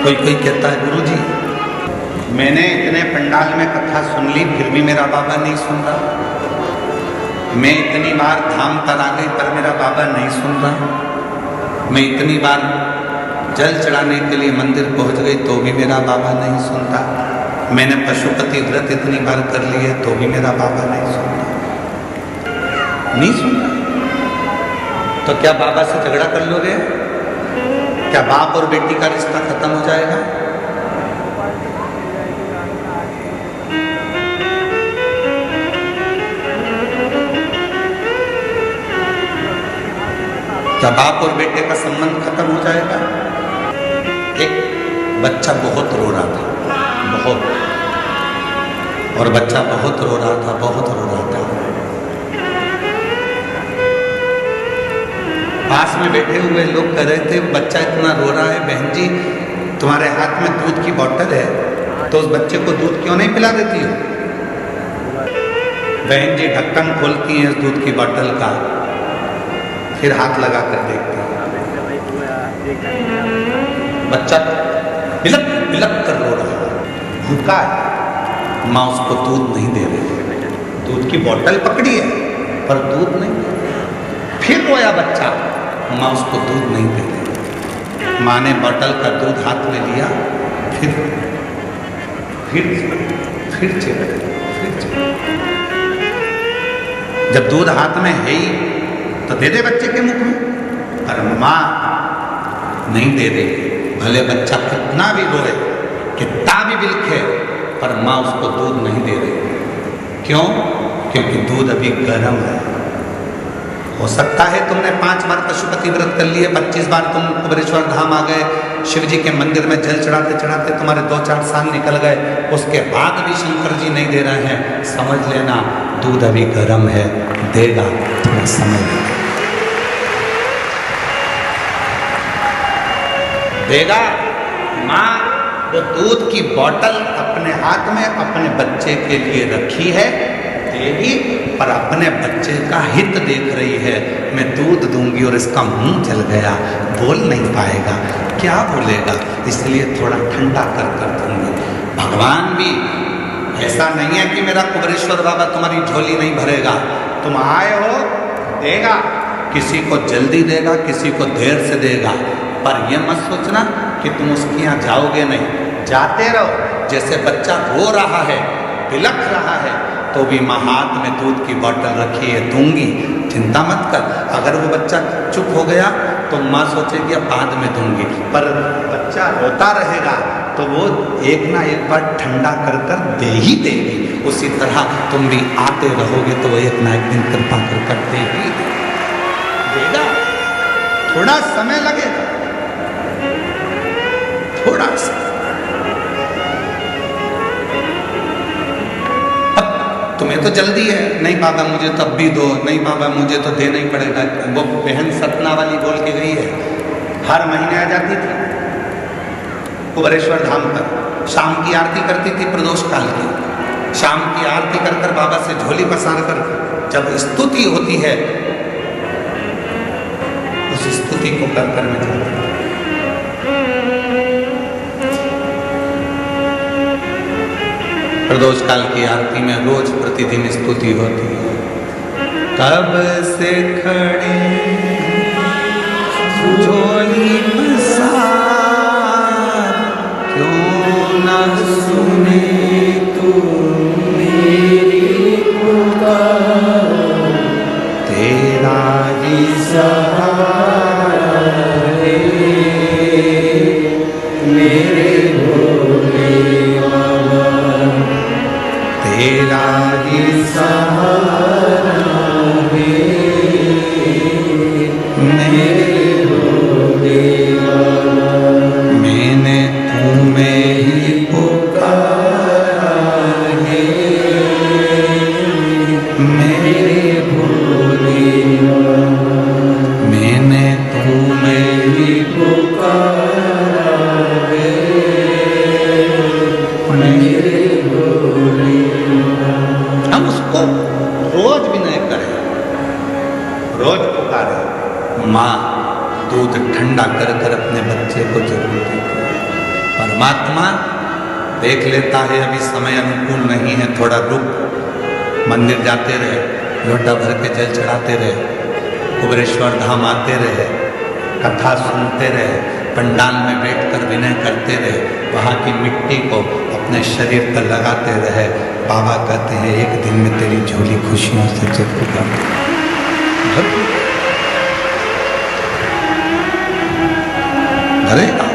कोई कोई कहता है गुरुजी मैंने इतने पंडाल में कथा सुन ली फिर भी मेरा बाबा नहीं सुन रहा। मैं इतनी बार धाम पर आ गई पर मेरा बाबा नहीं सुन रहा। मैं इतनी बार जल चढ़ाने के लिए मंदिर पहुंच गई तो भी मेरा बाबा नहीं सुनता। मैंने पशुपति व्रत इतनी बार कर लिए तो भी मेरा बाबा नहीं सुनता। नहीं सुनता तो क्या बाबा से झगड़ा कर लोगे? क्या बाप और बेटी का रिश्ता खत्म हो जाएगा? क्या बाप और बेटे का संबंध खत्म हो जाएगा? एक बच्चा बहुत रो रहा था, बहुत, और बच्चा बहुत रो रहा था, बहुत रो रहा था। पास में बैठे हुए लोग कह रहे थे बच्चा इतना रो रहा है, बहन जी तुम्हारे हाथ में दूध की बोतल है तो उस बच्चे को दूध क्यों नहीं पिला देती हो? बहन जी ढक्कन खोलती हैं इस दूध की बोतल का, फिर हाथ लगा कर देखती हैं, बच्चा बिलक बिलक कर रो रहा है, भूखा है, माँ उसको दूध नहीं दे रही। दूध की बोतल पकड़ी है पर दूध नहीं दे रही। फिर रोया बच्चा, माँ उसको दूध नहीं दे रही। माँ ने बोतल का दूध हाथ में लिया, फिर चले। जब दूध हाथ में है ही तो दे दे बच्चे के मुख में, पर माँ नहीं दे रही। भले बच्चा कितना भी रोए, कितना भी बिलखे, पर माँ उसको दूध नहीं दे रही। क्यों? क्योंकि दूध अभी गर्म है। हो सकता है तुमने 5 बार पशुपति व्रत कर लिए, 25 बार तुम कुबेरेश्वर धाम आ गए, शिव जी के मंदिर में जल चढ़ाते चढ़ाते तुम्हारे 2-4 साल निकल गए, उसके बाद भी शंकर जी नहीं दे रहे हैं। समझ लेना दूध अभी गर्म है, देगा, थोड़ा समय लगेगा, देगा। माँ वो दूध की बोतल अपने हाथ में अपने बच्चे के लिए रखी है, देगी, पर अपने बच्चे का हित देख रही है। मैं दूध दूंगी और इसका मुंह जल गया, बोल नहीं पाएगा, क्या बोलेगा, इसलिए थोड़ा ठंडा कर कर दूंगी। भगवान भी ऐसा नहीं है कि मेरा कुबेरेश्वर बाबा तुम्हारी झोली नहीं भरेगा। तुम आए हो, देगा, किसी को जल्दी देगा, किसी को देर से देगा, पर यह मत सोचना कि तुम उसके यहाँ जाओगे नहीं। जाते रहो। जैसे बच्चा रो रहा है, बिलख रहा है, तो भी माँ हाथ में दूध की बोतल रखी है, दूंगी, चिंता मत कर। अगर वो बच्चा चुप हो गया तो माँ सोचेगी अब बाद में दूंगी, पर बच्चा रोता रहेगा तो वो एक ना एक बार ठंडा कर कर दे ही देगी। उसी तरह तुम भी आते रहोगे तो वो एक ना एक दिन कृपा कर कर दे ही देगा। थोड़ा समय लगेगा, थोड़ा सा। तुम्हें तो जल्दी है, नहीं बाबा मुझे तब भी दो, नहीं बाबा मुझे तो देना ही पड़ेगा। वो बहन सतना वाली बोल के गई है, हर महीने आ जाती थी कुबेरेश्वर धाम पर, शाम की आरती करती थी प्रदोष काल की। शाम की आरती कर कर बाबा से झोली पसार कर जब स्तुति होती है, उस स्तुति को कर कर में जाती है। प्रदोष काल की आरती में रोज प्रतिदिन स्तुति होती है। तब से खड़े झोली पसार, क्यों न सुने तू मेरी पुकार, तेरा ही सहारा है मेरे भोले बाबा, तेरा ही सहारा है मेरे भोले बाबा। मैंने तुम्हें ही पुकारा है मेरे भोले बाबा, परमात्मा देख लेता है अभी समय अनुकूल नहीं है, थोड़ा रुक, मंदिर जाते रहे, लोटा भर के जल चढ़ाते रहे, कुबेरेश्वर धाम आते रहे, कथा सुनते रहे, पंडाल में बैठकर विनय करते रहे, वहाँ की मिट्टी को अपने शरीर पर लगाते रहे। बाबा कहते हैं एक दिन में तेरी झोली खुशियों से चिपक भरेगा।